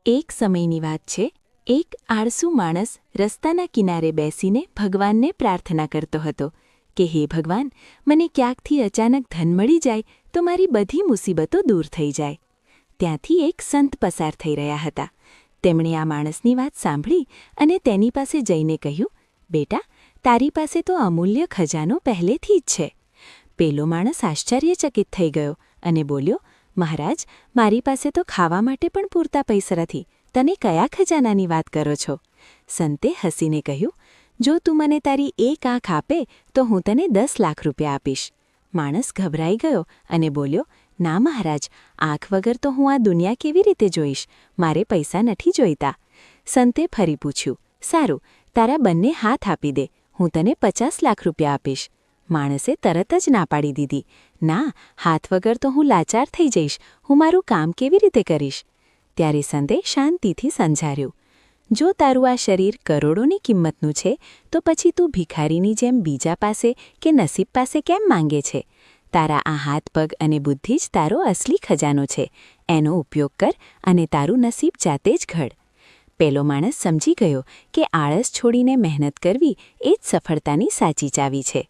એક સમયની વાત છે. એક આળસુ માણસ રસ્તાના કિનારે બેસીને ભગવાનને પ્રાર્થના કરતો હતો કે હે ભગવાન, મને ક્યાંકથી અચાનક ધન મળી જાય તો મારી બધી મુસીબતો દૂર થઈ જાય. ત્યાંથી એક સંત પસાર થઈ રહ્યા હતા. તેમણે આ માણસની વાત સાંભળી અને તેની પાસે જઈને કહ્યું, બેટા, તારી પાસે તો અમૂલ્ય ખજાનો પહેલેથી જ છે. પેલો માણસ આશ્ચર્યચકિત થઈ ગયો અને બોલ્યો, મહારાજ, મારી પાસે તો ખાવા માટે પણ પૂરતા પૈસા નથી. તને કયા ખજાનાની વાત કરો છો? સંતે હસીને કહ્યું, જો તું મને તારી એક આંખ આપે તો હું તને 10 લાખ રૂપિયા આપીશ. માણસ ગભરાઈ ગયો અને બોલ્યો, ના મહારાજ, આંખ વગર તો હું આ દુનિયા કેવી રીતે જોઈશ? મારે પૈસા નથી જોઈતા. સંતે ફરી પૂછ્યું, સારું, તારા બંને હાથ આપી દે, હું તને 50 લાખ રૂપિયા આપીશ. માણસે તરત જ ના પાડી દીધી. ના, હાથ વગર તો હું લાચાર થઈ જઈશ. હું મારું કામ કેવી રીતે કરીશ? ત્યારે સંતે શાંતિથી સમજાવ્યું, જો તારું આ શરીર કરોડોની કિંમતનું છે તો પછી તું ભિખારીની જેમ બીજા પાસે કે નસીબ પાસે કેમ માંગે છે? તારા આ હાથ પગ અને બુદ્ધિ જ તારો અસલી ખજાનો છે. એનો ઉપયોગ કર અને તારું નસીબ જાતે જ ઘડ. પેલો માણસ સમજી ગયો કે આળસ છોડીને મહેનત કરવી એ જ સફળતાની સાચી ચાવી છે.